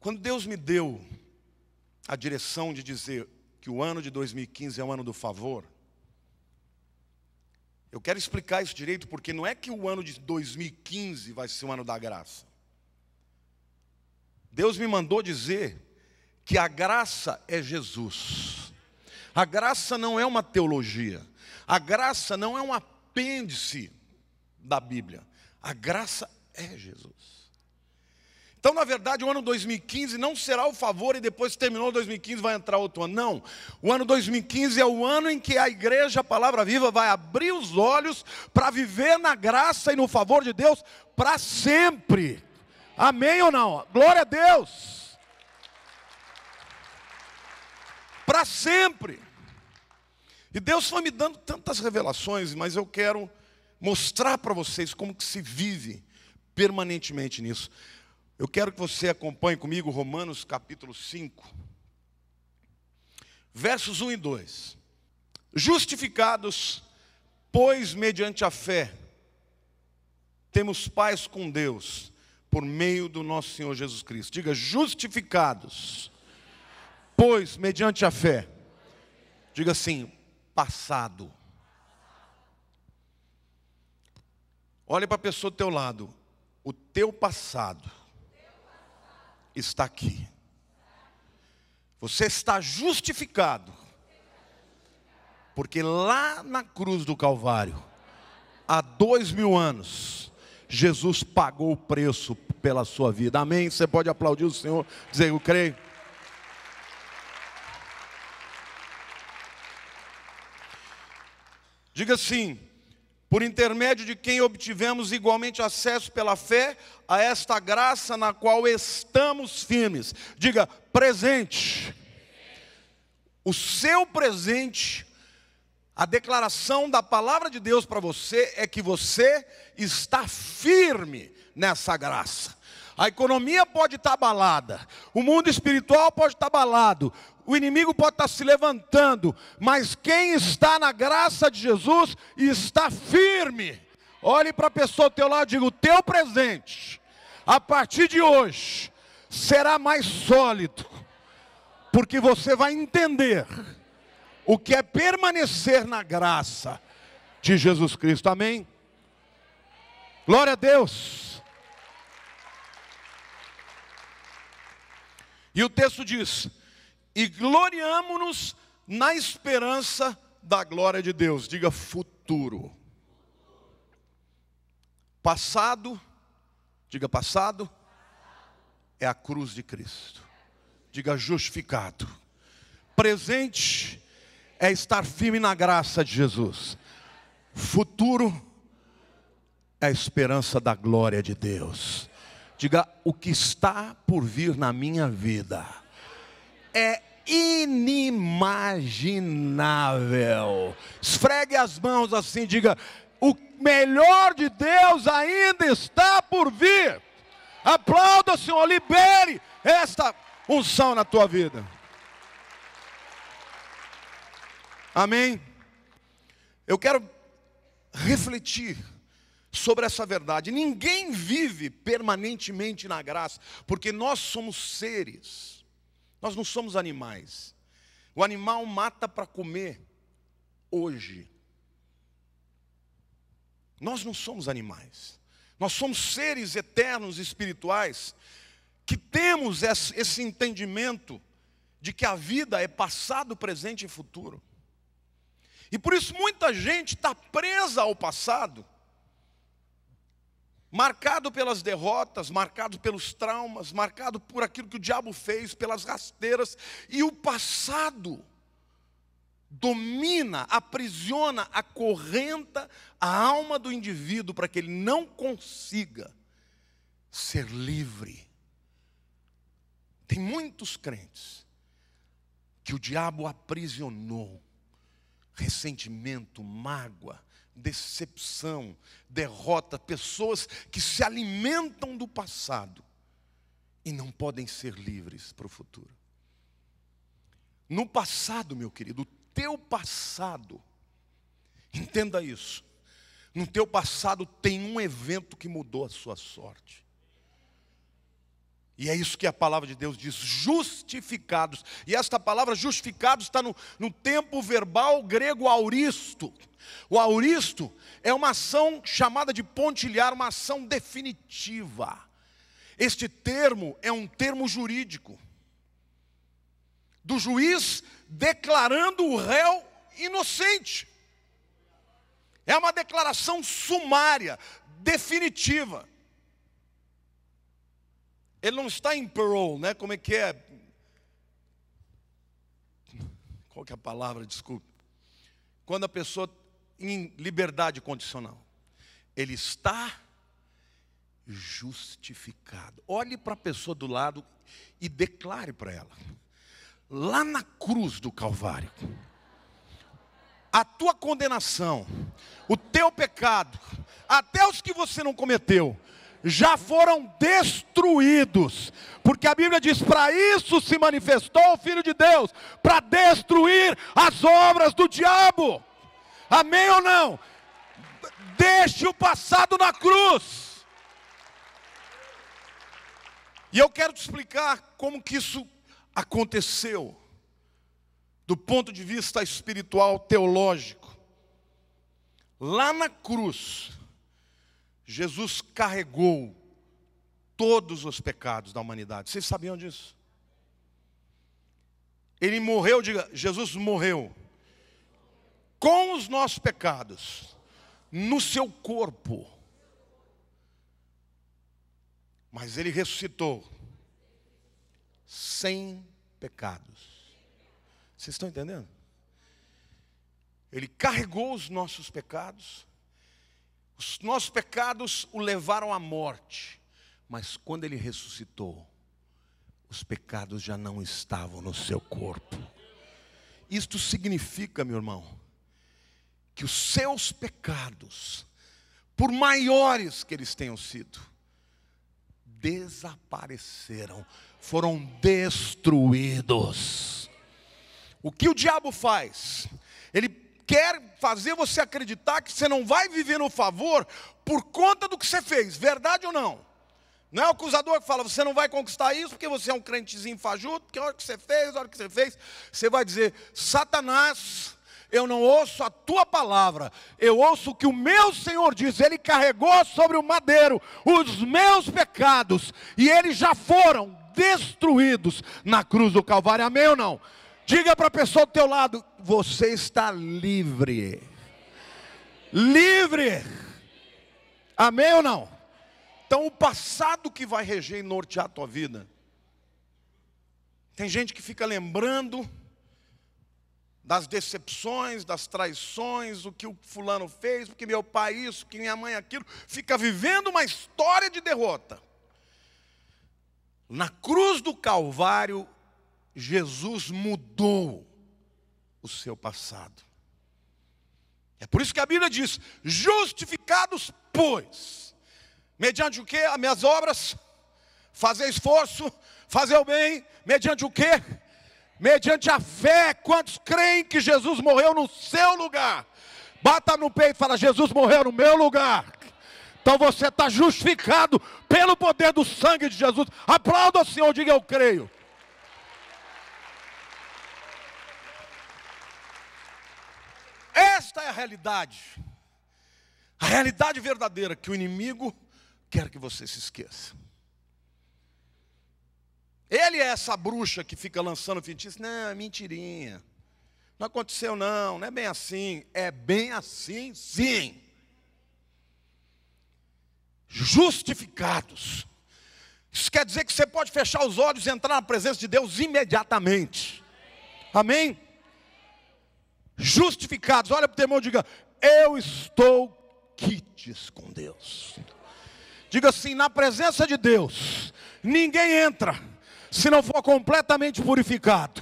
Quando Deus me deu a direção de dizer que o ano de 2015 é o ano do favor, eu quero explicar isso direito, porque não é que o ano de 2015 vai ser o ano da graça. Deus me mandou dizer que a graça é Jesus. A graça não é uma teologia. A graça não é um apêndice da Bíblia. A graça é Jesus. Então, na verdade, o ano 2015 não será o favor e depois que terminou 2015 vai entrar outro ano. Não. O ano 2015 é o ano em que a igreja, a Palavra Viva, vai abrir os olhos para viver na graça e no favor de Deus para sempre. Amém ou não? Glória a Deus. Para sempre. E Deus foi me dando tantas revelações, mas eu quero mostrar para vocês como que se vive permanentemente nisso. Eu quero que você acompanhe comigo Romanos capítulo 5, versos 1 e 2. Justificados, pois mediante a fé, temos paz com Deus, por meio do nosso Senhor Jesus Cristo. Diga, justificados, pois mediante a fé. Diga assim, passado. Olha para a pessoa do teu lado. O teu passado está aqui. Você está justificado. Porque lá na cruz do Calvário, há 2000 anos, Jesus pagou o preço pela sua vida. Amém? Você pode aplaudir o Senhor, dizer, eu creio. Diga assim, por intermédio de quem obtivemos igualmente acesso pela fé a esta graça na qual estamos firmes. Diga, presente. O seu presente, a declaração da palavra de Deus para você é que você está firme nessa graça. A economia pode estar abalada, o mundo espiritual pode estar abalado, o inimigo pode estar se levantando, mas quem está na graça de Jesus está firme. Olhe para a pessoa ao teu lado e diga, o teu presente, a partir de hoje, será mais sólido, porque você vai entender o que é permanecer na graça de Jesus Cristo. Amém? Glória a Deus. E o texto diz, e gloriamo-nos na esperança da glória de Deus. Diga futuro. Passado, diga passado, é a cruz de Cristo. Diga justificado. Presente é estar firme na graça de Jesus. Futuro é a esperança da glória de Deus. Diga, o que está por vir na minha vida é inimaginável. Esfregue as mãos assim, diga, o melhor de Deus ainda está por vir. Aplauda, Senhor, libere esta unção na tua vida. Amém? Eu quero refletir sobre essa verdade. Ninguém vive permanentemente na graça, porque nós somos seres, nós não somos animais. O animal mata para comer hoje. Nós não somos animais, nós somos seres eternos espirituais, que temos esse entendimento de que a vida é passado, presente e futuro. E por isso muita gente está presa ao passado, marcado pelas derrotas, marcado pelos traumas, marcado por aquilo que o diabo fez, pelas rasteiras. E o passado domina, aprisiona, acorrenta a alma do indivíduo para que ele não consiga ser livre. Tem muitos crentes que o diabo aprisionou. Ressentimento, mágoa, decepção, derrota, pessoas que se alimentam do passado e não podem ser livres para o futuro. No passado, meu querido, o teu passado, entenda isso, no teu passado tem um evento que mudou a sua sorte. E é isso que a palavra de Deus diz, justificados. E esta palavra justificados está no tempo verbal grego auristo. O auristo é uma ação chamada de pontilhar, uma ação definitiva. Este termo é um termo jurídico, do juiz declarando o réu inocente. É uma declaração sumária, definitiva. Ele não está em parole, né? Como é que é? Qual que é a palavra? Desculpe. Quando a pessoa em liberdade condicional. Ele está justificado. Olhe para a pessoa do lado e declare para ela. Lá na cruz do Calvário, a tua condenação, o teu pecado, até os que você não cometeu, já foram destruídos, porque a Bíblia diz, para isso se manifestou o Filho de Deus, para destruir as obras do diabo. Amém ou não? Deixe o passado na cruz. E eu quero te explicar como que isso aconteceu, do ponto de vista espiritual, teológico. Lá na cruz, Jesus carregou todos os pecados da humanidade. Vocês sabiam disso? Ele morreu, diga, Jesus morreu com os nossos pecados no seu corpo. Mas ele ressuscitou sem pecados. Vocês estão entendendo? Ele carregou os nossos pecados. Os nossos pecados o levaram à morte. Mas quando ele ressuscitou, os pecados já não estavam no seu corpo. Isto significa, meu irmão, que os seus pecados, por maiores que eles tenham sido, desapareceram, foram destruídos. O que o diabo faz? Ele quer fazer você acreditar que você não vai viver no favor por conta do que você fez, verdade ou não? Não é o acusador que fala, você não vai conquistar isso porque você é um crentezinho fajuto, porque a hora que você fez, você vai dizer, Satanás, eu não ouço a tua palavra, eu ouço o que o meu Senhor diz. Ele carregou sobre o madeiro os meus pecados, e eles já foram destruídos na cruz do Calvário, amém ou não? Diga para a pessoa do teu lado, você está livre. Livre. Amém ou não? Então o passado que vai reger e nortear a tua vida. Tem gente que fica lembrando das decepções, das traições, o que o fulano fez, porque meu pai isso, que minha mãe aquilo, fica vivendo uma história de derrota. Na cruz do Calvário, Jesus mudou o seu passado. É por isso que a Bíblia diz, justificados, pois, mediante o quê? As minhas obras, fazer esforço, fazer o bem, mediante o quê? Mediante a fé. Quantos creem que Jesus morreu no seu lugar? Bata no peito e fala, Jesus morreu no meu lugar. Então você está justificado pelo poder do sangue de Jesus. Aplauda o Senhor, diga eu creio. Esta é a realidade verdadeira que o inimigo quer que você se esqueça. Ele é essa bruxa que fica lançando feitiço. Não, é mentirinha. Não aconteceu não, não é bem assim. É bem assim, sim. Justificados. Isso quer dizer que você pode fechar os olhos e entrar na presença de Deus imediatamente. Amém? Justificados. Olha para o teu irmão e diga, eu estou quites com Deus. Diga assim, na presença de Deus, ninguém entra se não for completamente purificado.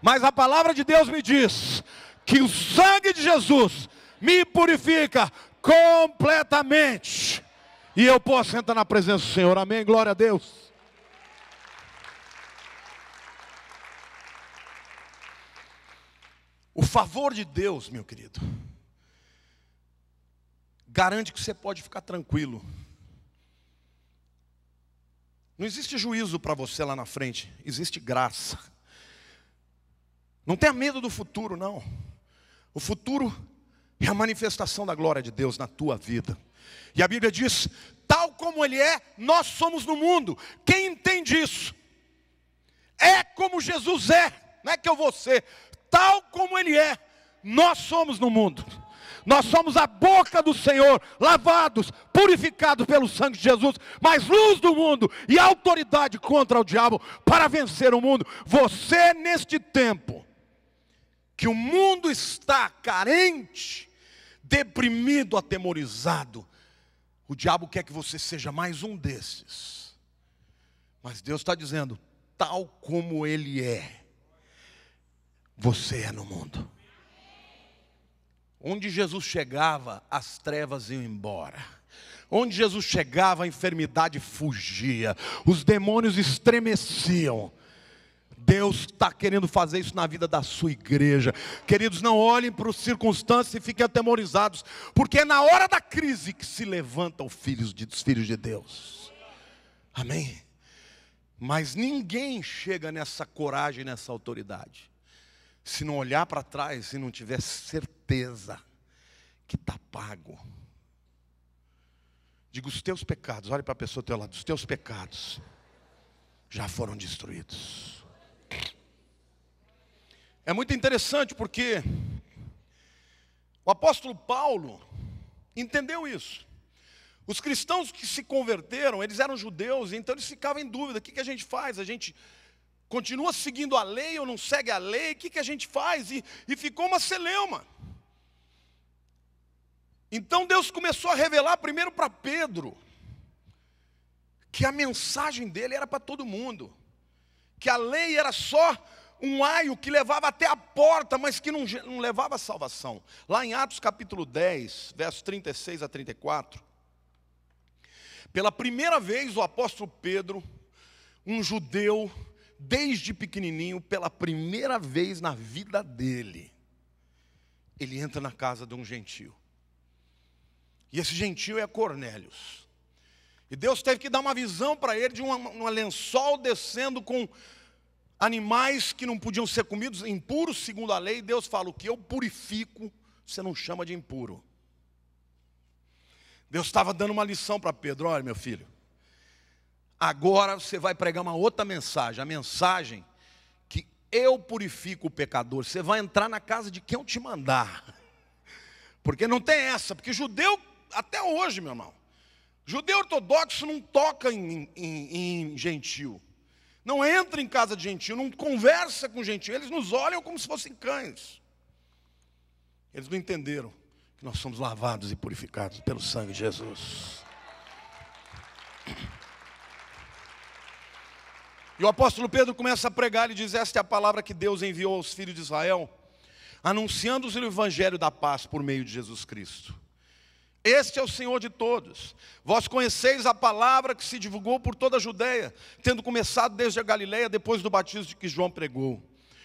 Mas a palavra de Deus me diz que o sangue de Jesus me purifica completamente. E eu posso entrar na presença do Senhor. Amém? Glória a Deus. O favor de Deus, meu querido, garante que você pode ficar tranquilo. Não existe juízo para você lá na frente, existe graça. Não tenha medo do futuro, não. O futuro é a manifestação da glória de Deus na tua vida. E a Bíblia diz, tal como Ele é, nós somos no mundo. Quem entende isso? É como Jesus é, não é que eu vou ser. Tal como Ele é, nós somos no mundo. Nós somos a boca do Senhor, lavados, purificados pelo sangue de Jesus, mas luz do mundo e autoridade contra o diabo para vencer o mundo. Você neste tempo, que o mundo está carente, deprimido, atemorizado, o diabo quer que você seja mais um desses. Mas Deus está dizendo, tal como Ele é, você é no mundo. Onde Jesus chegava, as trevas iam embora. Onde Jesus chegava, a enfermidade fugia. Os demônios estremeciam. Deus está querendo fazer isso na vida da sua igreja. Queridos, não olhem para as circunstâncias e fiquem atemorizados. Porque é na hora da crise que se levantam os filhos de Deus. Amém? Mas ninguém chega nessa coragem, nessa autoridade, se não olhar para trás e não tiver certeza que está pago. Diga, os teus pecados, olhe para a pessoa do teu lado, os teus pecados já foram destruídos. É muito interessante porque o apóstolo Paulo entendeu isso. Os cristãos que se converteram, eles eram judeus, então eles ficavam em dúvida, o que a gente faz? A gente continua seguindo a lei ou não segue a lei? O que a gente faz? E ficou uma celeuma. Então Deus começou a revelar primeiro para Pedro que a mensagem dele era para todo mundo. Que a lei era só um aio que levava até a porta, mas que não levava a salvação. Lá em Atos capítulo 10, versos 36 a 34, pela primeira vez o apóstolo Pedro, um judeu, desde pequenininho, pela primeira vez na vida dele, ele entra na casa de um gentio. E esse gentio é Cornélios. E Deus teve que dar uma visão para ele de um lençol descendo com animais que não podiam ser comidos, impuros segundo a lei. Deus fala, o que eu purifico, você não chama de impuro. Deus estava dando uma lição para Pedro, olha meu filho, agora você vai pregar uma outra mensagem, a mensagem que eu purifico o pecador. Você vai entrar na casa de quem eu te mandar. Porque não tem essa, porque judeu, até hoje meu irmão, judeu ortodoxo não toca em gentil. Não entra em casa de gentil, não conversa com gentil. Eles nos olham como se fossem cães. Eles não entenderam que nós somos lavados e purificados pelo sangue de Jesus. E o apóstolo Pedro começa a pregar e diz, esta é a palavra que Deus enviou aos filhos de Israel, anunciando-os o evangelho da paz por meio de Jesus Cristo. Este é o Senhor de todos. Vós conheceis a palavra que se divulgou por toda a Judeia, tendo começado desde a Galileia, depois do batismo de que João pregou.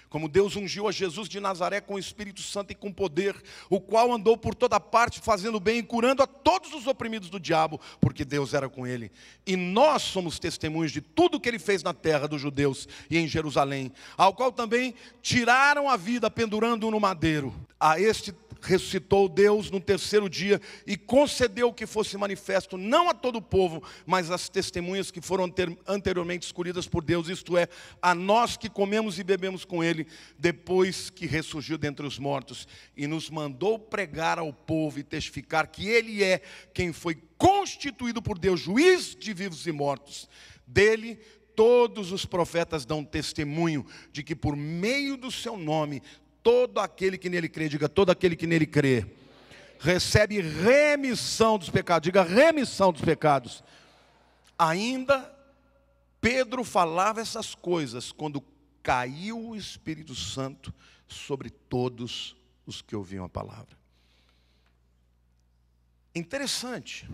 Como Deus ungiu a Jesus de Nazaré com o Espírito Santo e com poder, o qual andou por toda parte fazendo bem e curando a todos os oprimidos do diabo, porque Deus era com ele. E nós somos testemunhos de tudo que ele fez na terra dos judeus e em Jerusalém, ao qual também tiraram a vida pendurando-o no madeiro. A este ressuscitou Deus no terceiro dia e concedeu que fosse manifesto não a todo o povo, mas às testemunhas que foram anteriormente escolhidas por Deus, isto é, a nós que comemos e bebemos com ele, depois que ressurgiu dentre os mortos, e nos mandou pregar ao povo e testificar que ele é quem foi constituído por Deus, juiz de vivos e mortos. Dele todos os profetas dão testemunho de que por meio do seu nome todo aquele que nele crê, diga, todo aquele que nele crê, recebe remissão dos pecados, diga, remissão dos pecados. Ainda Pedro falava essas coisas quando caiu o Espírito Santo sobre todos os que ouviam a palavra. Interessante,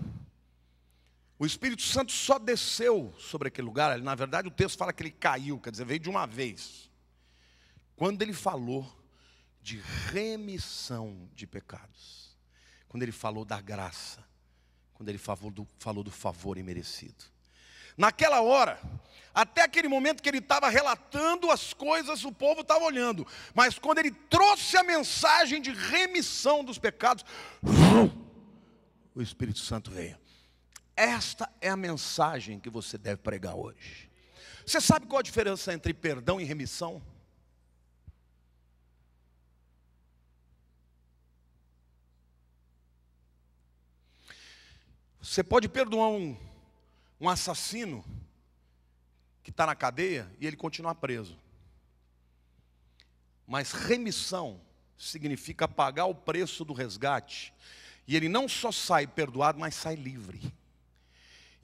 o Espírito Santo só desceu sobre aquele lugar, na verdade o texto fala que ele caiu, quer dizer, veio de uma vez, quando ele falou de remissão de pecados, quando ele falou da graça, quando ele falou do favor imerecido. Naquela hora, até aquele momento que ele estava relatando as coisas, o povo estava olhando. Mas quando ele trouxe a mensagem de remissão dos pecados, o Espírito Santo veio. Esta é a mensagem que você deve pregar hoje. Você sabe qual a diferença entre perdão e remissão? Você pode perdoar um assassino que está na cadeia e ele continuar preso. Mas remissão significa pagar o preço do resgate. E ele não só sai perdoado, mas sai livre.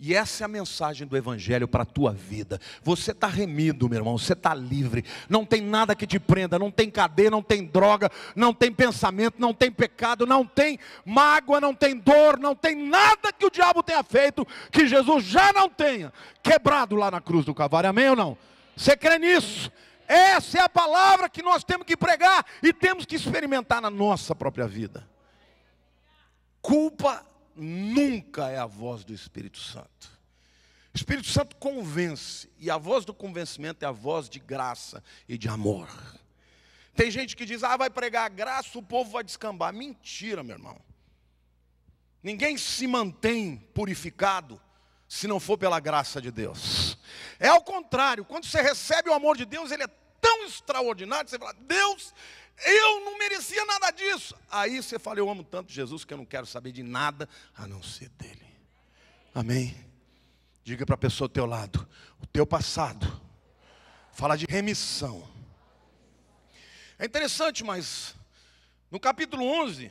E essa é a mensagem do Evangelho para a tua vida. Você está remido, meu irmão, você está livre. Não tem nada que te prenda, não tem cadeia, não tem droga, não tem pensamento, não tem pecado, não tem mágoa, não tem dor, não tem nada que o diabo tenha feito, que Jesus já não tenha quebrado lá na cruz do Calvário. Amém ou não? Você crê nisso? Essa é a palavra que nós temos que pregar e temos que experimentar na nossa própria vida. Culpa nunca é a voz do Espírito Santo. O Espírito Santo convence, e a voz do convencimento é a voz de graça e de amor. Tem gente que diz, vai pregar a graça, o povo vai descambar. Mentira, meu irmão. Ninguém se mantém purificado se não for pela graça de Deus. É ao contrário, quando você recebe o amor de Deus, ele é tão extraordinário, você fala, Deus, eu não merecia nada disso. Aí você fala, eu amo tanto Jesus que eu não quero saber de nada a não ser dele. Amém? Diga para a pessoa do teu lado, o teu passado fala de remissão. É interessante, mas no capítulo 11,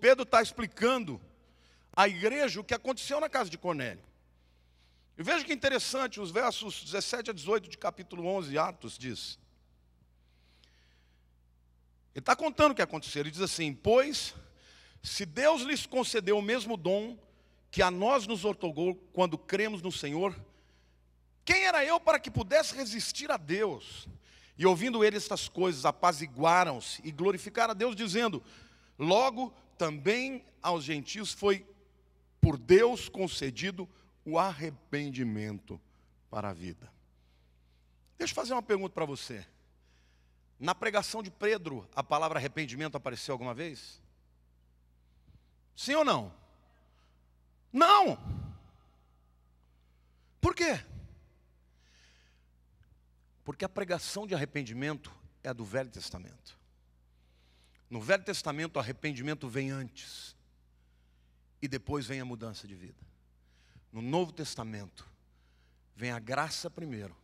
Pedro está explicando à igreja o que aconteceu na casa de Cornélio. E veja que interessante, os versos 17 a 18 de capítulo 11, Atos, diz. Ele está contando o que aconteceu. Ele diz assim, pois, se Deus lhes concedeu o mesmo dom que a nós nos outorgou quando cremos no Senhor, quem era eu para que pudesse resistir a Deus? E ouvindo ele estas coisas, apaziguaram-se e glorificaram a Deus, dizendo, logo também aos gentios foi por Deus concedido o arrependimento para a vida. Deixa eu fazer uma pergunta para você. Na pregação de Pedro, a palavra arrependimento apareceu alguma vez? Sim ou não? Não. Por quê? Porque a pregação de arrependimento é a do Velho Testamento. No Velho Testamento, o arrependimento vem antes. E depois vem a mudança de vida. No Novo Testamento, vem a graça primeiro.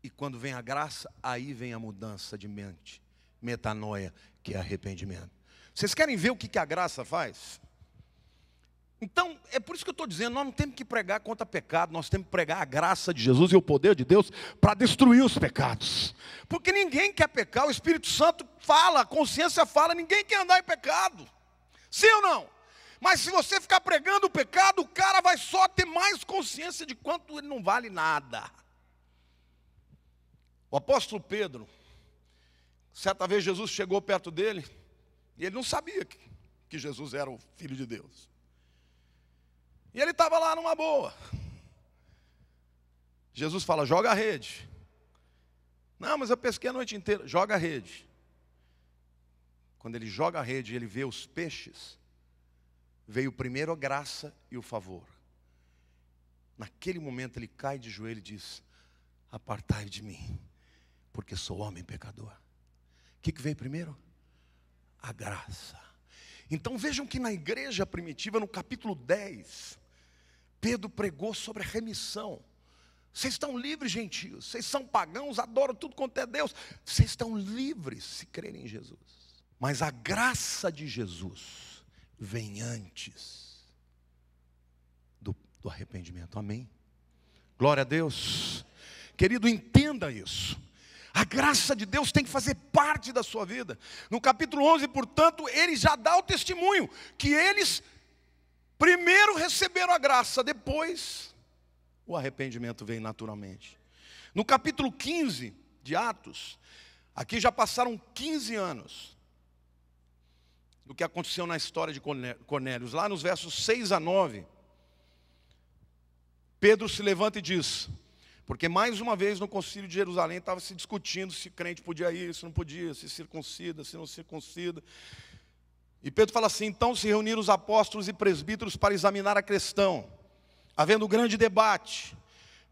E quando vem a graça, aí vem a mudança de mente. Metanoia, que é arrependimento. Vocês querem ver o que a graça faz? Então, é por isso que eu estou dizendo, nós não temos que pregar contra pecado, nós temos que pregar a graça de Jesus e o poder de Deus para destruir os pecados. Porque ninguém quer pecar, o Espírito Santo fala, a consciência fala, ninguém quer andar em pecado. Sim ou não? Mas se você ficar pregando o pecado, o cara vai só ter mais consciência de quanto ele não vale nada. O apóstolo Pedro, certa vez Jesus chegou perto dele, e ele não sabia que Jesus era o Filho de Deus. E ele estava lá numa boa. Jesus fala, joga a rede. Não, mas eu pesquei a noite inteira. Joga a rede. Quando ele joga a rede, ele vê os peixes. Veio primeiro a graça e o favor. Naquele momento ele cai de joelho e diz, apartai de mim, porque sou homem pecador. O que veio primeiro? A graça. Então vejam que na igreja primitiva, no capítulo 10, Pedro pregou sobre a remissão. Vocês estão livres, gentios. Vocês são pagãos, adoram tudo quanto é Deus. Vocês estão livres se crerem em Jesus. Mas a graça de Jesus vem antes do arrependimento. Amém? Glória a Deus. Querido, entenda isso. A graça de Deus tem que fazer parte da sua vida. No capítulo 11, portanto, ele já dá o testemunho que eles primeiro receberam a graça, depois o arrependimento vem naturalmente. No capítulo 15 de Atos, aqui já passaram 15 anos do que aconteceu na história de Cornélios. Lá nos versos 6 a 9, Pedro se levanta e diz, porque mais uma vez no concílio de Jerusalém estava se discutindo se crente podia ir, se não podia, se circuncida, se não circuncida. E Pedro fala assim, então se reuniram os apóstolos e presbíteros para examinar a questão. Havendo grande debate,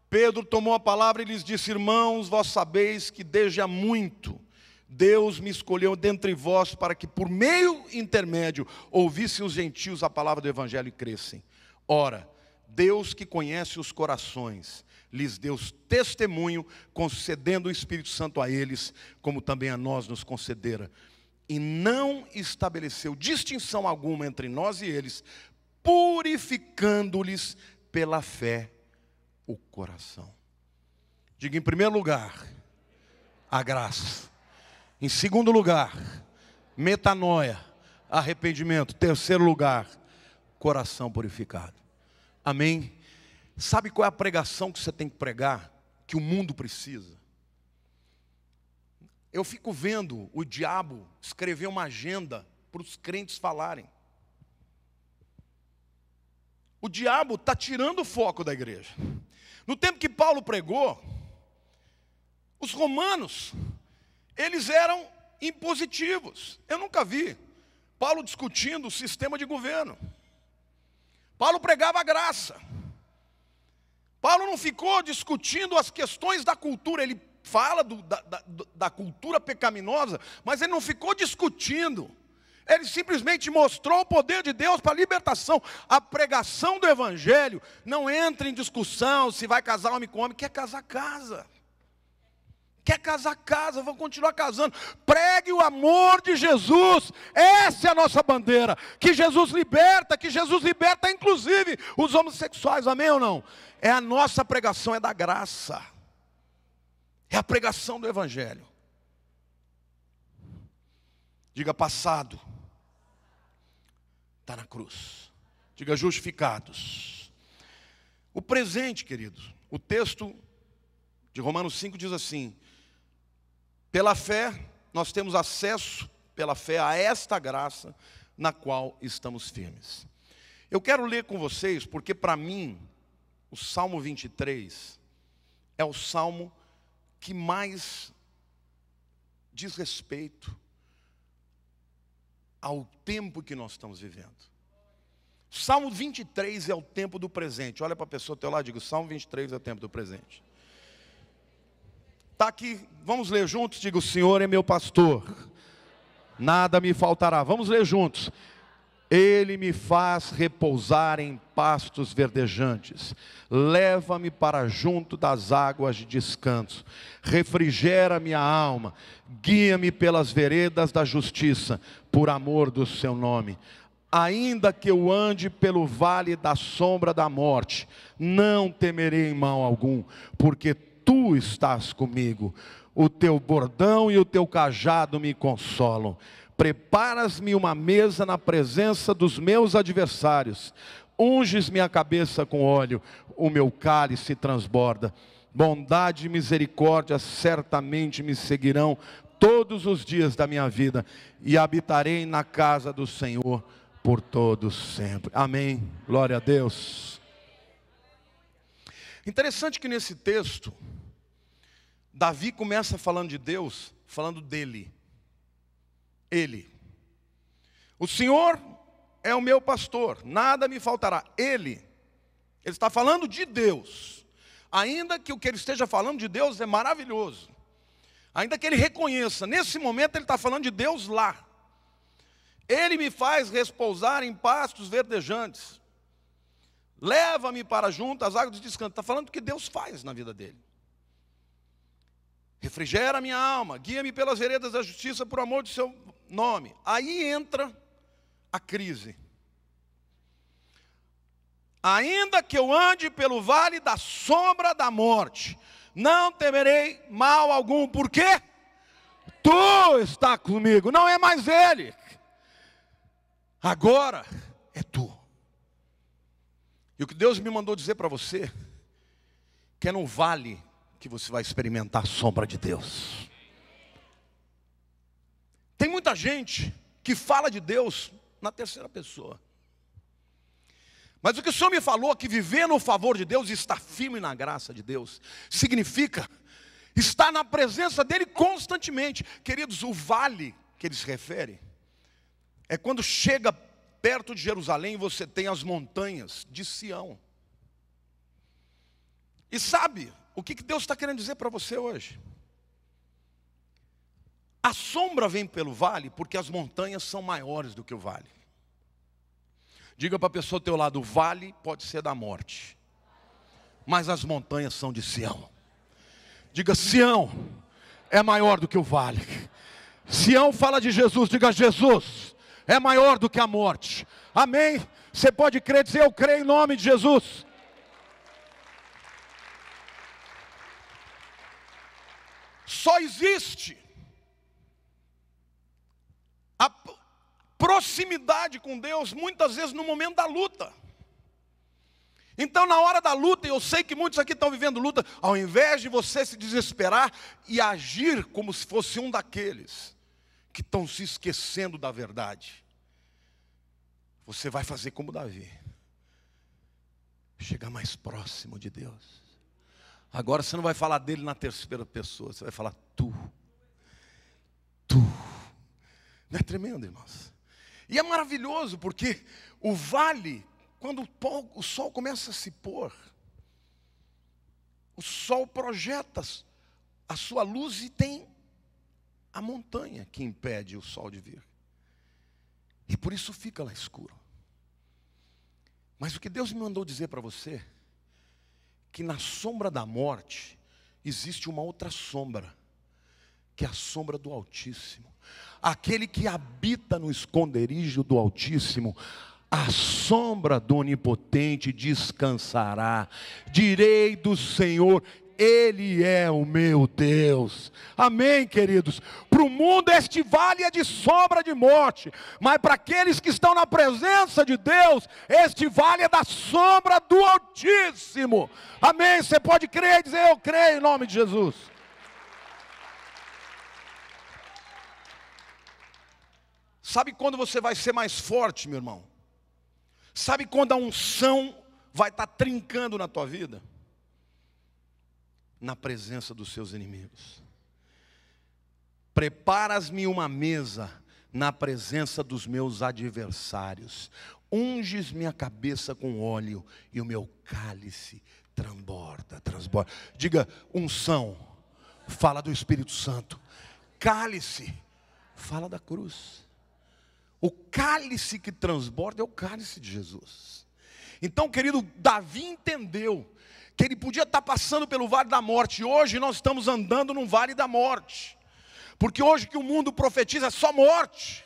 Pedro tomou a palavra e lhes disse, irmãos, vós sabeis que desde há muito Deus me escolheu dentre vós para que por meio intermédio ouvissem os gentios a palavra do evangelho e crescem. Ora, Deus que conhece os corações, lhes deu testemunho, concedendo o Espírito Santo a eles, como também a nós nos concedera. E não estabeleceu distinção alguma entre nós e eles, purificando-lhes pela fé o coração. Diga em primeiro lugar, a graça. Em segundo lugar, metanoia, arrependimento. Terceiro lugar, coração purificado. Amém? Sabe qual é a pregação que você tem que pregar? Que o mundo precisa? Eu fico vendo o diabo escrever uma agenda para os crentes falarem. O diabo está tirando o foco da igreja. No tempo que Paulo pregou, os romanos, eles eram impositivos. Eu nunca vi Paulo discutindo o sistema de governo. Paulo pregava a graça. Paulo não ficou discutindo as questões da cultura. Ele fala da cultura pecaminosa, mas ele não ficou discutindo. Ele simplesmente mostrou o poder de Deus para a libertação. A pregação do evangelho não entra em discussão se vai casar homem com homem. Quer casar, casa. Quer casar, casa, vão continuar casando. Pregue o amor de Jesus. Essa é a nossa bandeira. Que Jesus liberta inclusive os homossexuais. Amém ou não? É a nossa pregação, é da graça. É a pregação do evangelho. Diga passado. Está na cruz. Diga justificados. O presente, queridos. O texto de Romanos 5 diz assim: pela fé, nós temos acesso, pela fé, a esta graça, na qual estamos firmes. Eu quero ler com vocês, porque para mim, o Salmo 23 é o Salmo que mais diz respeito ao tempo que nós estamos vivendo. Salmo 23 é o tempo do presente. Olha para a pessoa do teu lado e diga, Salmo 23 é o tempo do presente. Está aqui, vamos ler juntos, diga, o Senhor é meu pastor, nada me faltará. Vamos ler juntos. Ele me faz repousar em pastos verdejantes, leva-me para junto das águas de descanso, refrigera minha alma, guia-me pelas veredas da justiça, por amor do seu nome. Ainda que eu ande pelo vale da sombra da morte, não temerei mal algum, porque tu estás comigo, o teu bordão e o teu cajado me consolam. Preparas-me uma mesa na presença dos meus adversários, unges minha cabeça com óleo, o meu cálice transborda. Bondade e misericórdia certamente me seguirão todos os dias da minha vida, e habitarei na casa do Senhor por todos sempre. Amém. Glória a Deus. Interessante que nesse texto, Davi começa falando de Deus, falando dele. Ele. O Senhor é o meu pastor, nada me faltará. Ele está falando de Deus. Ainda que o que ele esteja falando de Deus é maravilhoso. Ainda que ele reconheça, nesse momento ele está falando de Deus lá. Ele me faz repousar em pastos verdejantes. Leva-me para junto às águas de descanso. Está falando do que Deus faz na vida dele. Refrigera minha alma, guia-me pelas veredas da justiça por amor do seu nome. Aí entra a crise. Ainda que eu ande pelo vale da sombra da morte, não temerei mal algum. Por quê? Tu está comigo, não é mais ele. Agora é tu. E o que Deus me mandou dizer para você, que é no vale que você vai experimentar a sombra de Deus. Tem muita gente que fala de Deus na terceira pessoa. Mas o que o Senhor me falou, que viver no favor de Deus e estar firme na graça de Deus, significa estar na presença dEle constantemente. Queridos, o vale que ele se refere, é quando chega perto de Jerusalém, você tem as montanhas de Sião. E sabe, o que Deus está querendo dizer para você hoje? A sombra vem pelo vale, porque as montanhas são maiores do que o vale. Diga para a pessoa ao teu lado, o vale pode ser da morte, mas as montanhas são de Sião. Diga, Sião é maior do que o vale. Sião fala de Jesus, diga, Jesus é maior do que a morte. Amém? Você pode crer, dizer, eu creio em nome de Jesus. Só existe a proximidade com Deus, muitas vezes no momento da luta. Então na hora da luta, eu sei que muitos aqui estão vivendo luta, ao invés de você se desesperar e agir como se fosse um daqueles que estão se esquecendo da verdade, você vai fazer como Davi, chegar mais próximo de Deus. Agora você não vai falar dele na terceira pessoa, você vai falar tu. Não é tremendo, irmãos? E é maravilhoso porque o vale, quando o sol começa a se pôr, o sol projeta a sua luz e tem a montanha que impede o sol de vir. E por isso fica lá escuro. Mas o que Deus me mandou dizer para você, que na sombra da morte existe uma outra sombra, que é a sombra do Altíssimo. Aquele que habita no esconderijo do Altíssimo, a sombra do Onipotente descansará. Direi do Senhor, Ele é o meu Deus. Amém, queridos? Para o mundo este vale é de sombra de morte, mas para aqueles que estão na presença de Deus, este vale é da sombra do Altíssimo. Amém? Você pode crer e dizer, eu creio em nome de Jesus. Sabe quando você vai ser mais forte, meu irmão? Sabe quando a unção vai estar trincando na tua vida? Na presença dos seus inimigos. Preparas-me uma mesa na presença dos meus adversários. Unges minha cabeça com óleo e o meu cálice transborda. Diga, unção, fala do Espírito Santo. Cálice, fala da cruz. O cálice que transborda é o cálice de Jesus. Então, querido, Davi entendeu que ele podia estar passando pelo vale da morte. E hoje nós estamos andando no vale da morte. Porque hoje que o mundo profetiza é só morte.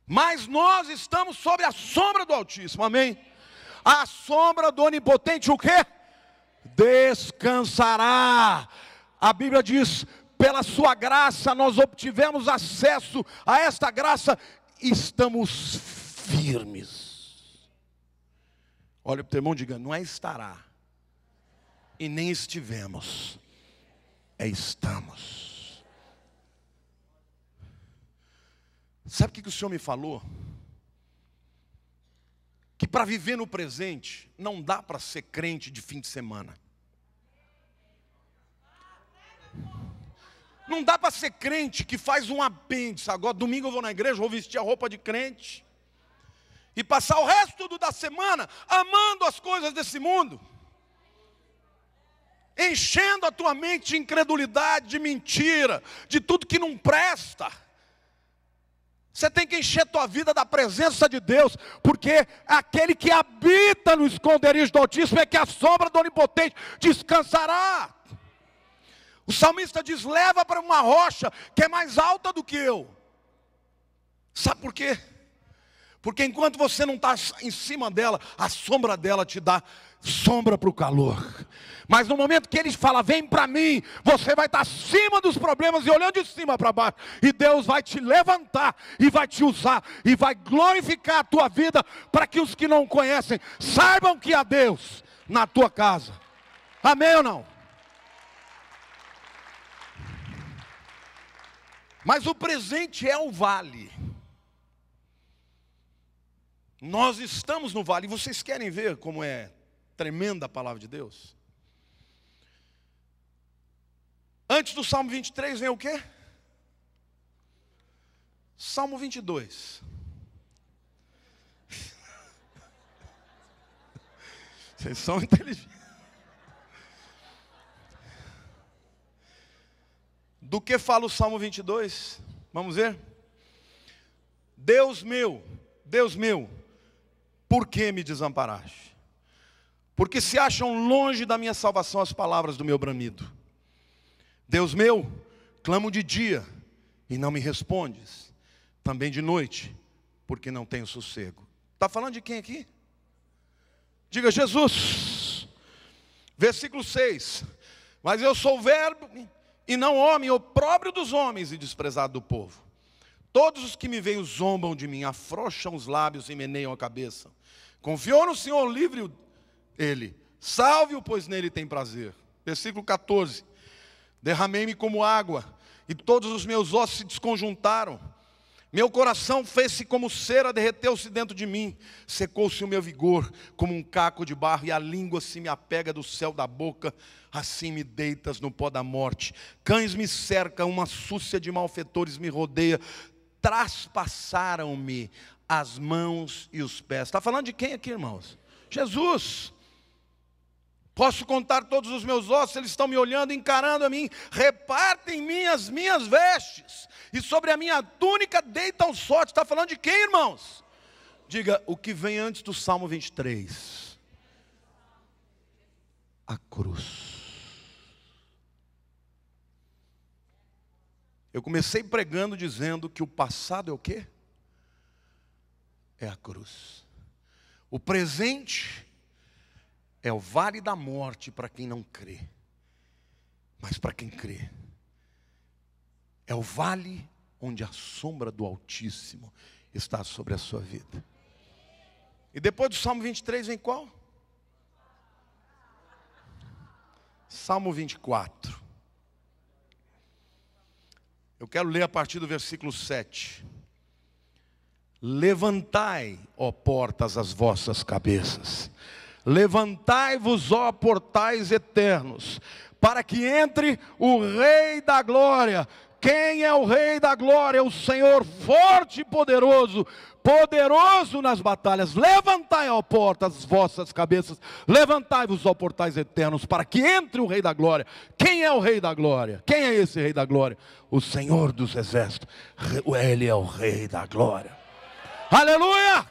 Mas nós estamos sob a sombra do Altíssimo, amém? A sombra do Onipotente, o quê? Descansará. A Bíblia diz, pela sua graça nós obtivemos acesso a esta graça, estamos firmes. Olha para o teu irmão e diga, não é estará, e nem estivemos, é estamos. Sabe o que o Senhor me falou? Que para viver no presente, não dá para ser crente de fim de semana. Não dá para ser crente que faz um apêndice. Agora domingo eu vou na igreja, vou vestir a roupa de crente e passar o resto da semana amando as coisas desse mundo, enchendo a tua mente de incredulidade, de mentira, de tudo que não presta. Você tem que encher a tua vida da presença de Deus, porque aquele que habita no esconderijo do Altíssimo é que a sombra do Onipotente descansará. O salmista diz, leva para uma rocha que é mais alta do que eu. Sabe por quê? Porque enquanto você não está em cima dela, a sombra dela te dá sombra para o calor. Mas no momento que ele fala, vem para mim, você vai estar acima dos problemas e olhando de cima para baixo. E Deus vai te levantar e vai te usar e vai glorificar a tua vida, para que os que não conhecem saibam que há Deus na tua casa. Amém ou não? Mas o presente é o vale. Nós estamos no vale. E vocês querem ver como é tremenda a palavra de Deus? Antes do Salmo 23 vem o quê? Salmo 22. Vocês são inteligentes. Do que fala o Salmo 22? Vamos ver? Deus meu, por que me desamparaste? Porque se acham longe da minha salvação as palavras do meu bramido. Deus meu, clamo de dia e não me respondes. Também de noite, porque não tenho sossego. Está falando de quem aqui? Diga Jesus. Versículo 6. Mas eu sou verbo e não homem, opróbrio dos homens e desprezado do povo. Todos os que me veem zombam de mim, afrouxam os lábios e meneiam a cabeça. Confiou no Senhor, livre ele. Salve-o, pois nele tem prazer. Versículo 14. Derramei-me como água, e todos os meus ossos se desconjuntaram. Meu coração fez-se como cera, derreteu-se dentro de mim. Secou-se o meu vigor como um caco de barro, e a língua se me apega do céu da boca. Assim me deitas no pó da morte. Cães me cercam, uma súcia de malfeitores me rodeia. Traspassaram-me as mãos e os pés. Está falando de quem aqui, irmãos? Jesus. Posso contar todos os meus ossos, eles estão me olhando, encarando a mim. Repartem em mim as minhas vestes, e sobre a minha túnica deitam sorte. Está falando de quem, irmãos? Diga, o que vem antes do Salmo 23? A cruz. Eu comecei pregando dizendo que o passado é o quê? É a cruz. O presente é o vale da morte para quem não crê. Mas para quem crê, é o vale onde a sombra do Altíssimo está sobre a sua vida. E depois do Salmo 23 vem qual? Salmo 24. Eu quero ler a partir do versículo 7. Levantai, ó portas, as vossas cabeças. Levantai-vos, ó portais eternos, para que entre o Rei da Glória. Quem é o Rei da Glória? É o Senhor forte e poderoso, poderoso nas batalhas. Levantai, ó portas, as vossas cabeças. Levantai-vos, ó portais eternos, para que entre o Rei da Glória. Quem é o Rei da Glória? Quem é esse Rei da Glória? O Senhor dos Exércitos. Ele é o Rei da Glória. Aleluia!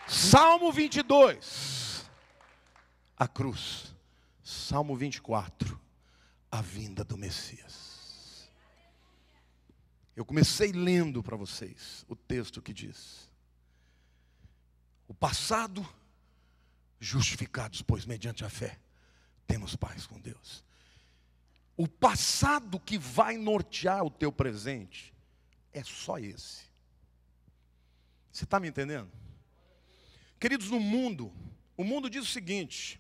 Salmo 22, a cruz. Salmo 24, a vinda do Messias. Eu comecei lendo para vocês o texto que diz: o passado, justificados, pois mediante a fé, temos paz com Deus. O passado que vai nortear o teu presente é só esse. Você está me entendendo? Queridos, no mundo, o mundo diz o seguinte: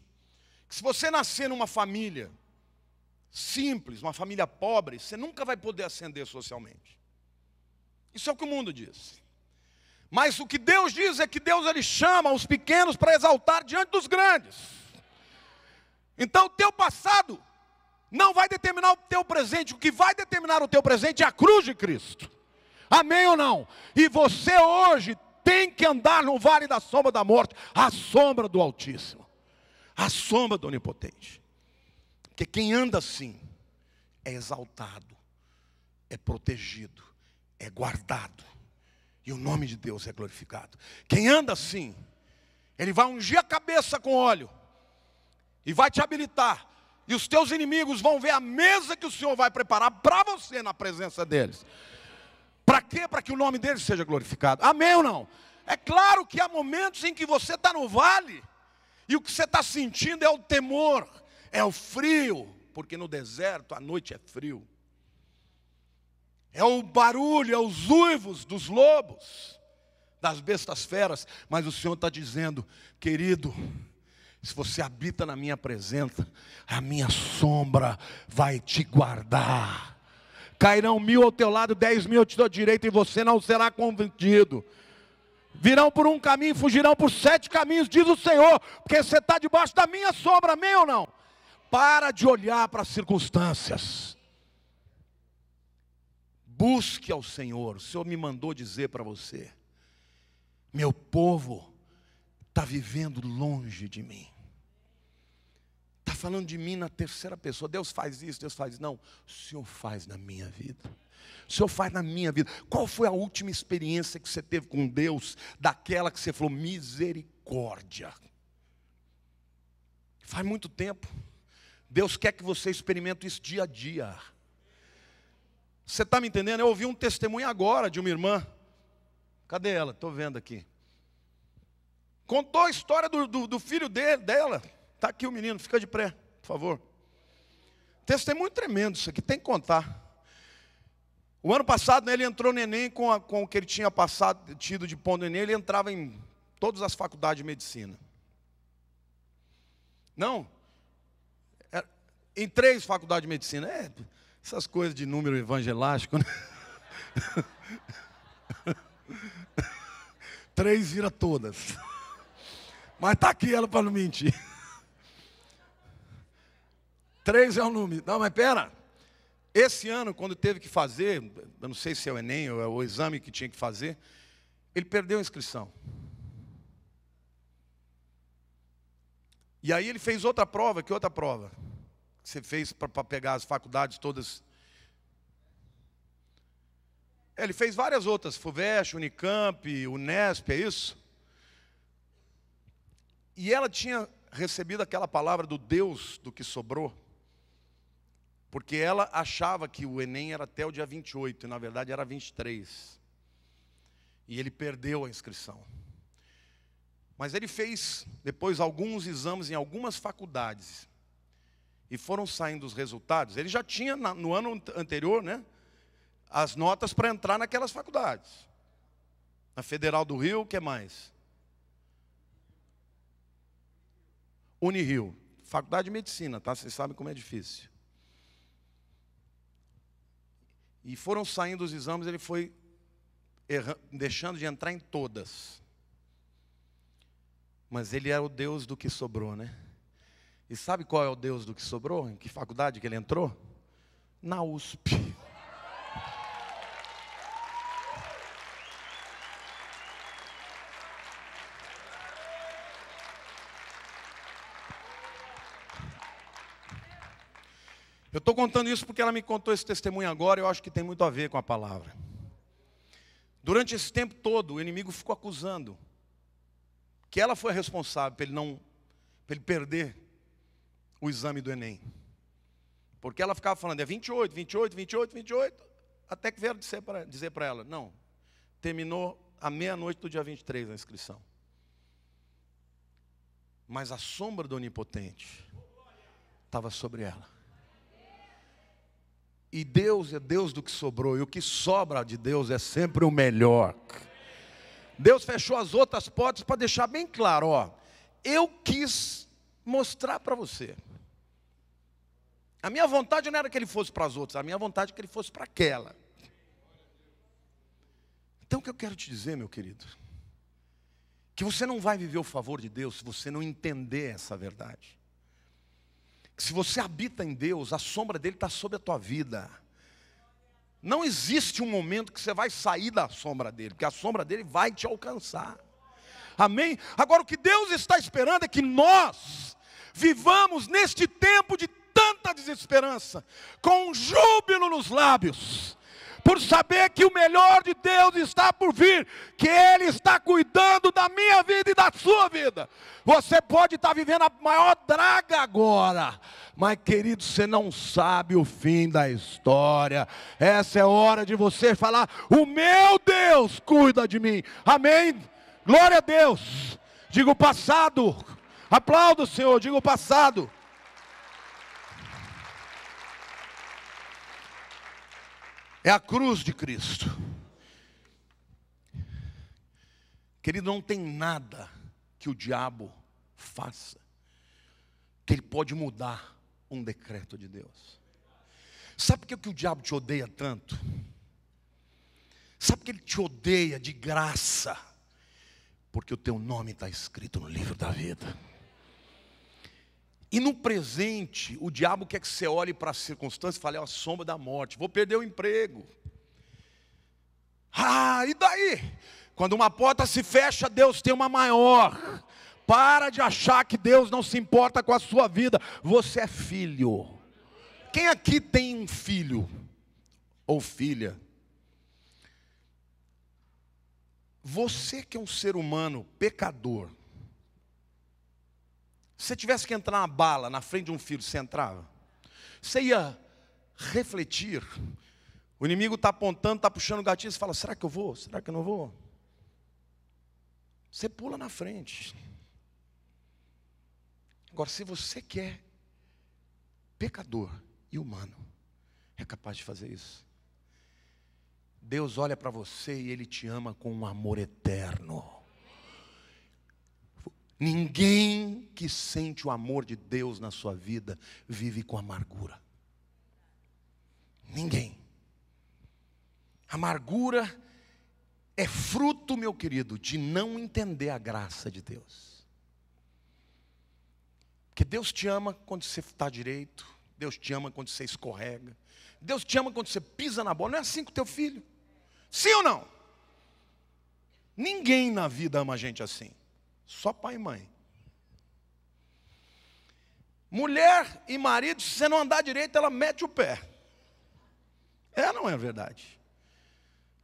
que se você nascer numa família simples, uma família pobre, você nunca vai poder ascender socialmente. Isso é o que o mundo diz. Mas o que Deus diz é que Deus ele chama os pequenos para exaltar diante dos grandes. Então o teu passado não vai determinar o teu presente. O que vai determinar o teu presente é a cruz de Cristo. Amém ou não? E você hoje tem que andar no vale da sombra da morte, a sombra do Altíssimo, a sombra do Onipotente. Porque quem anda assim é exaltado, é protegido, é guardado, e o nome de Deus é glorificado. Quem anda assim, ele vai ungir a cabeça com óleo e vai te habilitar, e os teus inimigos vão ver a mesa que o Senhor vai preparar para você na presença deles. Para quê? Para que o nome dele seja glorificado. Amém ou não? É claro que há momentos em que você está no vale, e o que você está sentindo é o temor, é o frio, porque no deserto a noite é frio. É o barulho, é os uivos dos lobos, das bestas feras. Mas o Senhor está dizendo: querido, se você habita na minha presença, a minha sombra vai te guardar. Cairão 1000 ao teu lado, 10.000 ao teu direito, e você não será confundido. Virão por um caminho, fugirão por 7 caminhos, diz o Senhor, porque você está debaixo da minha sombra, amém ou não? Para de olhar para as circunstâncias. Busque ao Senhor. O Senhor me mandou dizer para você: meu povo está vivendo longe de mim. Está falando de mim na terceira pessoa. Deus faz isso, Deus faz isso. Não, o Senhor faz na minha vida. O Senhor faz na minha vida. Qual foi a última experiência que você teve com Deus? Daquela que você falou, misericórdia. Faz muito tempo. Deus quer que você experimente isso dia a dia. Você está me entendendo? Eu ouvi um testemunho agora de uma irmã. Cadê ela? Estou vendo aqui. Contou a história do filho dela. Está aqui o menino, fica de pé, por favor. Testemunho tremendo isso aqui, tem que contar. O ano passado, né, ele entrou no Enem com o que ele tinha tido de ponto no Enem, ele entrava em todas as faculdades de medicina. Não, em 3 faculdades de medicina. Essas coisas de número evangelástico, né? 3 vira todas. Mas está aqui ela para não mentir. 3 é o número. Não, mas pera. Esse ano, quando teve que fazer, eu não sei se é o Enem ou é o exame que tinha que fazer, ele perdeu a inscrição. E aí ele fez outra prova. Que outra prova? Que você fez para pegar as faculdades todas? Ele fez várias outras. FUVEST, Unicamp, Unesp, é isso? E ela tinha recebido aquela palavra do Deus do que sobrou. Porque ela achava que o Enem era até o dia 28, e na verdade era 23. E ele perdeu a inscrição. Mas ele fez depois alguns exames em algumas faculdades. E foram saindo os resultados. Ele já tinha no ano anterior, né, as notas para entrar naquelas faculdades. Na Federal do Rio, o que mais? Unirio, faculdade de medicina, tá? Vocês sabem como é difícil. E foram saindo os exames, ele foi deixando de entrar em todas. Mas ele é o Deus do que sobrou, né? E sabe qual é o Deus do que sobrou? Em que faculdade que ele entrou? Na USP. Eu estou contando isso porque ela me contou esse testemunho agora, e eu acho que tem muito a ver com a palavra. Durante esse tempo todo, o inimigo ficou acusando que ela foi a responsável para ele perder o exame do Enem. Porque ela ficava falando, é 28, 28, 28, 28, até que vieram dizer para ela, não, terminou à meia-noite do dia 23 a inscrição. Mas a sombra do Onipotente estava sobre ela. E Deus é Deus do que sobrou, e o que sobra de Deus é sempre o melhor. Deus fechou as outras portas para deixar bem claro, ó, eu quis mostrar para você. A minha vontade não era que ele fosse para as outras, a minha vontade é que ele fosse para aquela. Então o que eu quero te dizer, meu querido, que você não vai viver o favor de Deus se você não entender essa verdade. Se você habita em Deus, a sombra dele está sobre a tua vida. Não existe um momento que você vai sair da sombra dele, porque a sombra dele vai te alcançar. Amém? Agora o que Deus está esperando é que nós vivamos neste tempo de tanta desesperança, com júbilo nos lábios, por saber que o melhor de Deus está por vir, que Ele está cuidando da minha vida e da sua vida. Você pode estar vivendo a maior draga agora, mas querido, você não sabe o fim da história. Essa é hora de você falar, o meu Deus cuida de mim. Amém? Glória a Deus. Diga o passado. Aplauda o Senhor, diga o passado. É a cruz de Cristo. Querido, não tem nada que o diabo faça que ele pode mudar um decreto de Deus. Sabe por que o diabo te odeia tanto? Sabe por que ele te odeia de graça? Porque o teu nome está escrito no livro da vida. E no presente, o diabo quer que você olhe para as circunstâncias e fale, é a sombra da morte, vou perder o emprego. E daí? Quando uma porta se fecha, Deus tem uma maior. Para de achar que Deus não se importa com a sua vida. Você é filho. Quem aqui tem um filho ou filha? Você que é um ser humano pecador, se você tivesse que entrar na bala na frente de um filho, você entrava? Você ia refletir? O inimigo está apontando, está puxando o gatilho, você fala, será que eu vou? Será que eu não vou? Você pula na frente. Agora, se você que é pecador e humano, é capaz de fazer isso? Deus olha para você e Ele te ama com um amor eterno. Ninguém que sente o amor de Deus na sua vida vive com amargura. Ninguém. Amargura é fruto, meu querido, de não entender a graça de Deus. Porque Deus te ama quando você está direito. Deus te ama quando você escorrega. Deus te ama quando você pisa na bola. Não é assim com o teu filho? Sim ou não? Ninguém na vida ama a gente assim. Só pai e mãe. Mulher e marido, se você não andar direito, ela mete o pé. Não é verdade?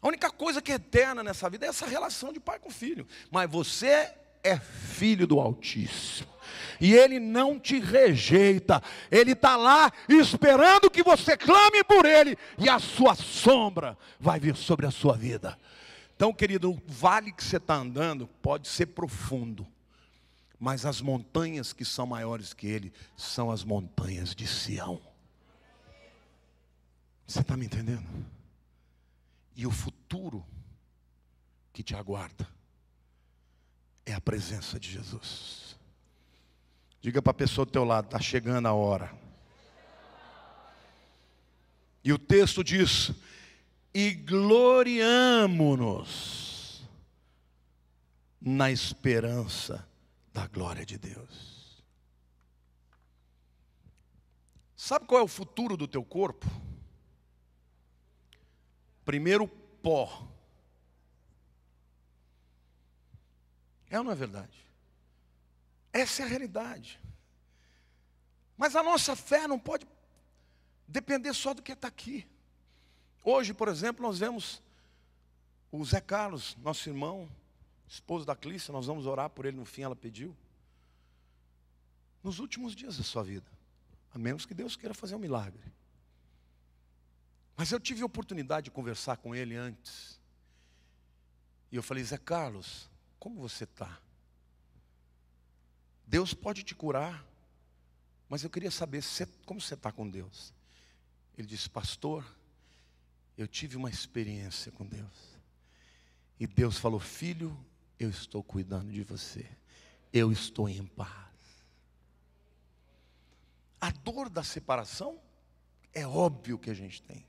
A única coisa que é eterna nessa vida é essa relação de pai com filho. Mas você é filho do Altíssimo. E Ele não te rejeita. Ele está lá esperando que você clame por Ele. E a sua sombra vai vir sobre a sua vida. Então, querido, o vale que você está andando pode ser profundo. Mas as montanhas que são maiores que ele são as montanhas de Sião. Você está me entendendo? E o futuro que te aguarda é a presença de Jesus. Diga para a pessoa do teu lado, está chegando a hora. E o texto diz, e gloriamo-nos na esperança da glória de Deus. Sabe qual é o futuro do teu corpo? Primeiro, pó. É ou não é verdade? Essa é a realidade. Mas a nossa fé não pode depender só do que está aqui. Hoje, por exemplo, nós vemos o Zé Carlos, nosso irmão, esposo da Clícia, nós vamos orar por ele, no fim ela pediu. Nos últimos dias da sua vida. A menos que Deus queira fazer um milagre. Mas eu tive a oportunidade de conversar com ele antes. E eu falei, Zé Carlos, como você está? Deus pode te curar, mas eu queria saber como você está com Deus. Ele disse, pastor, eu tive uma experiência com Deus. E Deus falou, filho, eu estou cuidando de você. Eu estou em paz. A dor da separação é óbvio que a gente tem.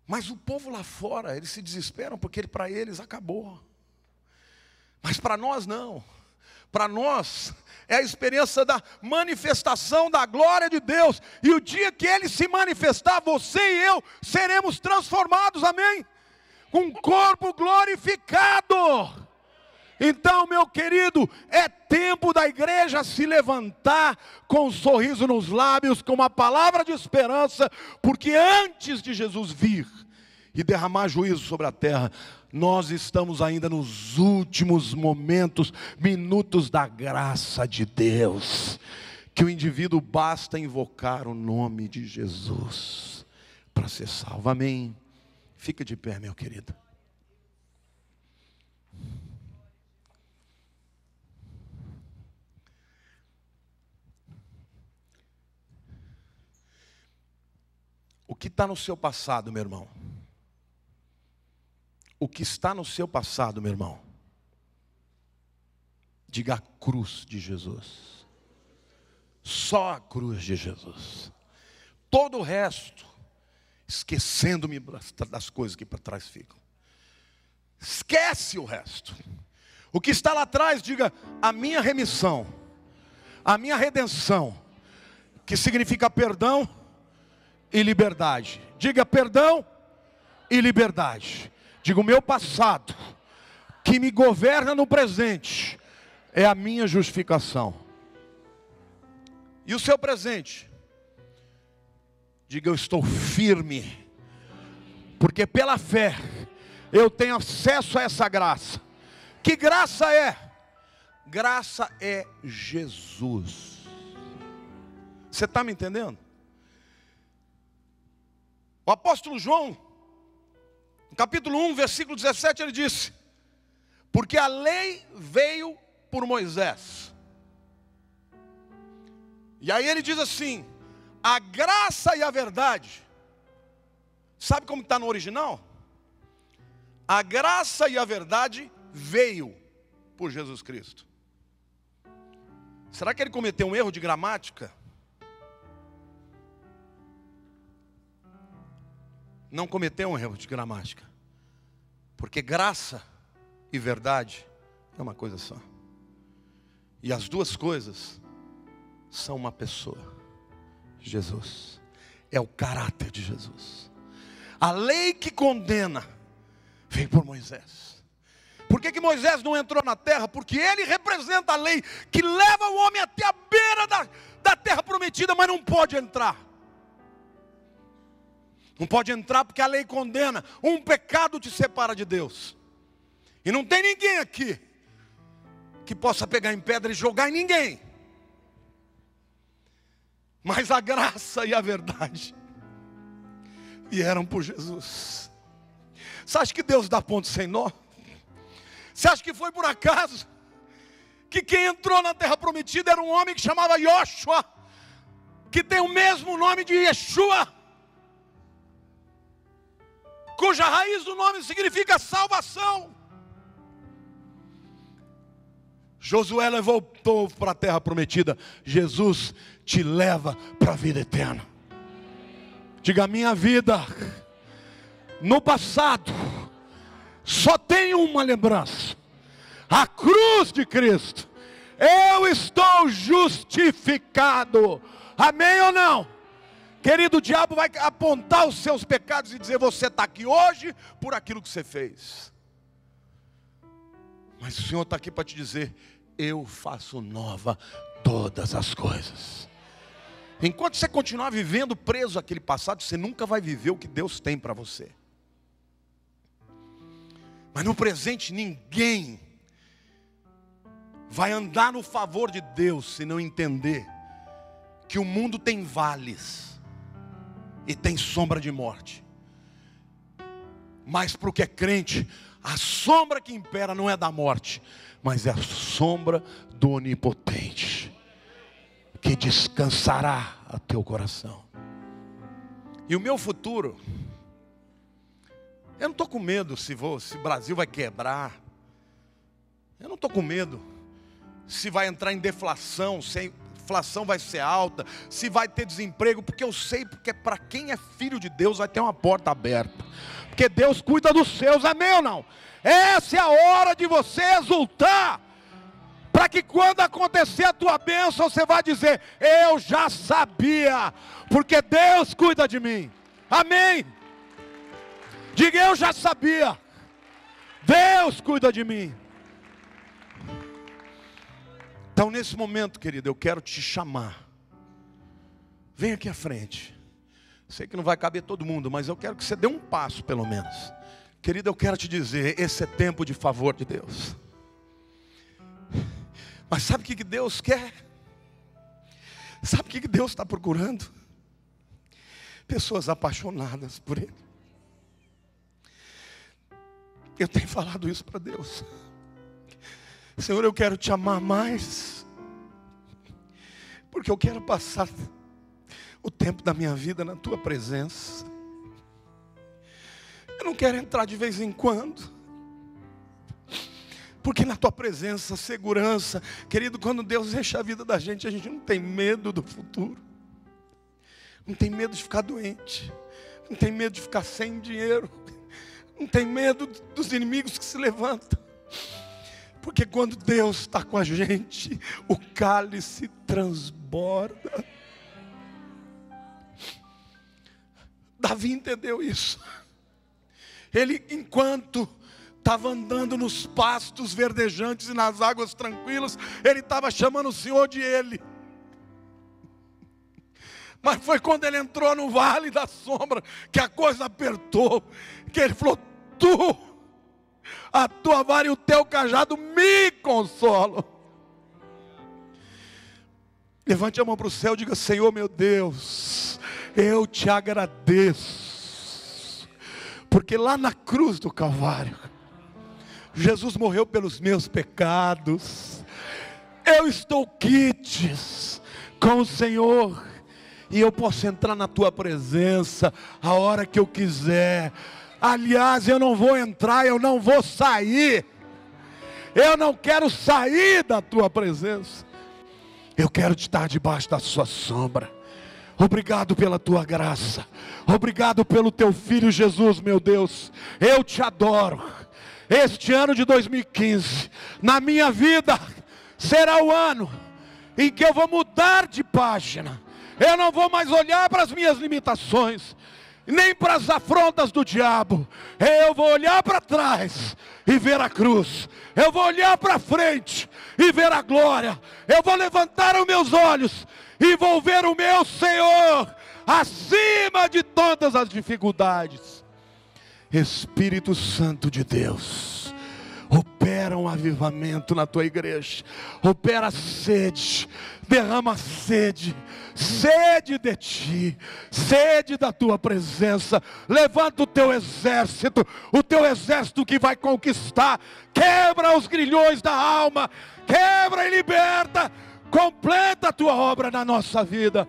Mas o povo lá fora, eles se desesperam porque para eles acabou. Mas para nós não. Para nós é a experiência da manifestação da glória de Deus. E o dia que Ele se manifestar, você e eu seremos transformados, amém? Com um corpo glorificado. Então, meu querido, é tempo da igreja se levantar com um sorriso nos lábios, com uma palavra de esperança, porque antes de Jesus vir e derramar juízo sobre a terra, nós estamos ainda nos últimos momentos, minutos da graça de Deus, que o indivíduo basta invocar o nome de Jesus para ser salvo, amém? Fica de pé, meu querido. O que está no seu passado, meu irmão? O que está no seu passado, meu irmão? Diga a cruz de Jesus. Só a cruz de Jesus todo o resto, esquecendo-me das coisas que para trás ficam. Esquece o resto. O que está lá atrás, diga: a minha remissão, a minha redenção, que significa perdão e liberdade. Diga: perdão e liberdade. Diga: o meu passado, que me governa no presente, é a minha justificação. E o seu presente? Diga: eu estou firme, porque pela fé eu tenho acesso a essa graça. Que graça é? Graça é Jesus. Você está me entendendo? O apóstolo João, no capítulo 1, versículo 17, ele disse: porque a lei veio por Moisés. E aí ele diz assim: a graça e a verdade. Sabe como está no original? A graça e a verdade veio por Jesus Cristo. Será que ele cometeu um erro de gramática? Não cometeu um erro de gramática, porque graça e verdade é uma coisa só. E as duas coisas são uma pessoa, Jesus. É o caráter de Jesus. A lei que condena veio por Moisés. Por que Moisés não entrou na terra? Porque ele representa a lei que leva o homem até a beira da terra prometida, mas não pode entrar. Não pode entrar porque a lei condena. Um pecado te separa de Deus. E não tem ninguém aqui que possa pegar em pedra e jogar em ninguém. Mas a graça e a verdade vieram por Jesus. Você acha que Deus dá ponto sem nó? Você acha que foi por acaso que quem entrou na terra prometida era um homem que chamava Yoshua, que tem o mesmo nome de Yeshua, cuja raiz do nome significa salvação? Josué levou o povo para a terra prometida. Jesus te leva para a vida eterna. Diga: a minha vida no passado só tem uma lembrança: a cruz de Cristo. Eu estou justificado. Amém ou não? Querido, o diabo vai apontar os seus pecados e dizer: você está aqui hoje por aquilo que você fez. Mas o Senhor está aqui para te dizer: eu faço nova todas as coisas. Enquanto você continuar vivendo preso àquele passado, você nunca vai viver o que Deus tem para você. Mas no presente, ninguém vai andar no favor de Deus se não entender que o mundo tem vales e tem sombra de morte. Mas para o que é crente, a sombra que impera não é da morte, mas é a sombra do Onipotente, que descansará a teu coração. E o meu futuro, eu não estou com medo se o Brasil vai quebrar. Eu não estou com medo se vai entrar em deflação, se a inflação vai ser alta, se vai ter desemprego, porque eu sei, porque para quem é filho de Deus vai ter uma porta aberta, porque Deus cuida dos seus. Amém ou não? Essa é a hora de você exultar, para que quando acontecer a tua bênção, você vai dizer: eu já sabia, porque Deus cuida de mim. Amém? Diga: eu já sabia, Deus cuida de mim. Então nesse momento, querido, eu quero te chamar. Vem aqui à frente. Sei que não vai caber todo mundo, mas eu quero que você dê um passo pelo menos. Querido, eu quero te dizer, esse é tempo de favor de Deus. Mas sabe o que Deus quer? Sabe o que Deus está procurando? Pessoas apaixonadas por Ele. Eu tenho falado isso para Deus. Senhor, eu quero te amar mais, porque eu quero passar o tempo da minha vida na tua presença. Eu não quero entrar de vez em quando, porque na tua presença, segurança. Querido, quando Deus enche a vida da gente, a gente não tem medo do futuro. Não tem medo de ficar doente. Não tem medo de ficar sem dinheiro. Não tem medo dos inimigos que se levantam. Porque quando Deus está com a gente, o cálice transborda. Davi entendeu isso. Ele, enquanto estava andando nos pastos verdejantes e nas águas tranquilas, ele estava chamando o Senhor de ele. Mas foi quando ele entrou no vale da sombra que a coisa apertou, que ele falou: a tua vara e o teu cajado me consolam. Levante a mão para o céu e diga: Senhor meu Deus, eu te agradeço, porque lá na cruz do Calvário, Jesus morreu pelos meus pecados. Eu estou quites com o Senhor, e eu posso entrar na tua presença a hora que eu quiser. Aliás, eu não vou entrar, eu não vou sair. Eu não quero sair da tua presença. Eu quero estar debaixo da sua sombra. Obrigado pela tua graça. Obrigado pelo teu filho Jesus, meu Deus. Eu te adoro. Este ano de 2015, na minha vida, será o ano em que eu vou mudar de página. Eu não vou mais olhar para as minhas limitações, nem para as afrontas do diabo. Eu vou olhar para trás e ver a cruz. Eu vou olhar para frente e ver a glória. Eu vou levantar os meus olhos e vou ver o meu Senhor acima de todas as dificuldades. Espírito Santo de Deus, opera um avivamento na tua igreja. Opera sede, derrama sede. Sede de ti, sede da tua presença. Levanta o teu exército que vai conquistar. Quebra os grilhões da alma, quebra e liberta. Completa a tua obra na nossa vida.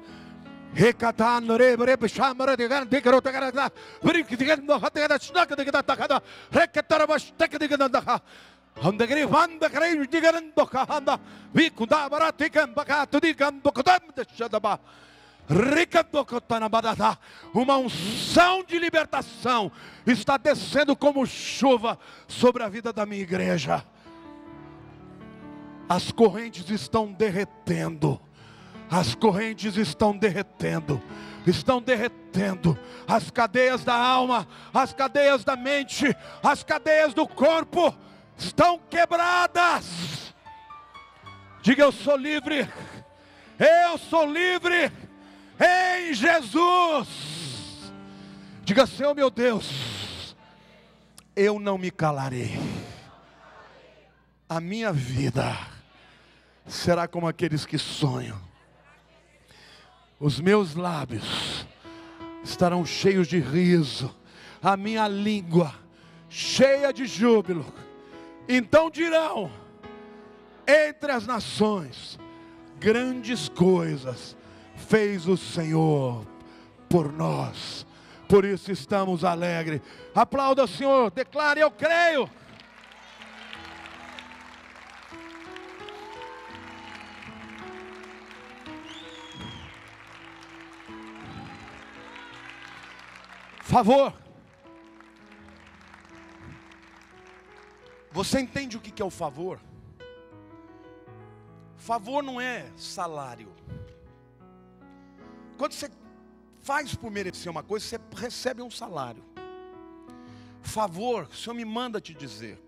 Uma unção de libertação está descendo como chuva sobre a vida da minha igreja. As correntes estão derretendo. As correntes estão derretendo. Estão derretendo. As cadeias da alma, as cadeias da mente, as cadeias do corpo estão quebradas. Diga: eu sou livre. Eu sou livre em Jesus. Diga: Senhor meu Deus, eu não me calarei. A minha vida será como aqueles que sonham. Os meus lábios estarão cheios de riso, a minha língua cheia de júbilo. Então dirão entre as nações: grandes coisas fez o Senhor por nós. Por isso estamos alegres. Aplauda o Senhor, declare: eu creio. Favor. Você entende o que é o favor? Favor não é salário. Quando você faz por merecer uma coisa, você recebe um salário. Favor, o Senhor me manda te dizer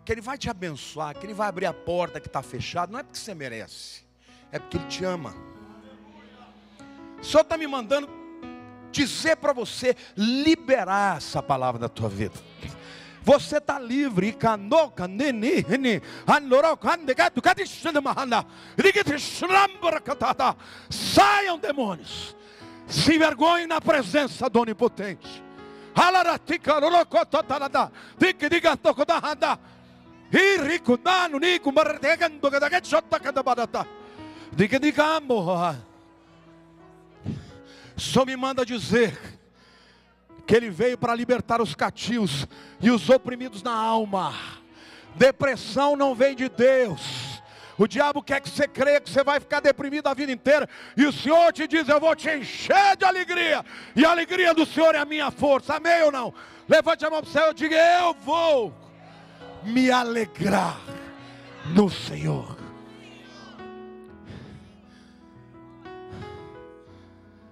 que Ele vai te abençoar, que Ele vai abrir a porta que está fechada. Não é porque você merece, é porque Ele te ama. O Senhor está me mandando dizer para você, liberar essa palavra da tua vida. Você está livre. Saiam, demônios. Se envergonhem na presença do Onipotente. Só me manda dizer que Ele veio para libertar os cativos e os oprimidos na alma. Depressão não vem de Deus. O diabo quer que você creia que você vai ficar deprimido a vida inteira. E o Senhor te diz: eu vou te encher de alegria. E a alegria do Senhor é a minha força. Amém ou não? Levante a mão para o céu e diga: eu vou me alegrar no Senhor.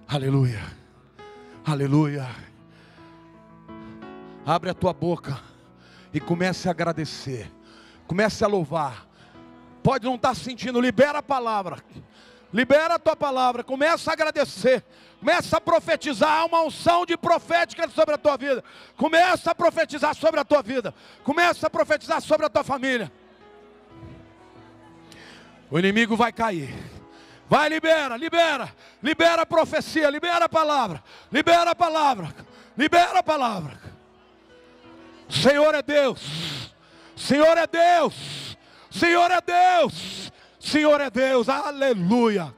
Aleluia, aleluia. Abre a tua boca e comece a agradecer, comece a louvar. Pode não estar sentindo, libera a palavra, libera a tua palavra, começa a agradecer, começa a profetizar. Há uma unção de profética sobre a tua vida. Começa a profetizar sobre a tua vida, começa a profetizar sobre a tua família. O inimigo vai cair. Vai, libera, libera, libera a profecia, libera a palavra, libera a palavra, libera a palavra. Senhor é Deus, Senhor é Deus, Senhor é Deus, Senhor é Deus, aleluia.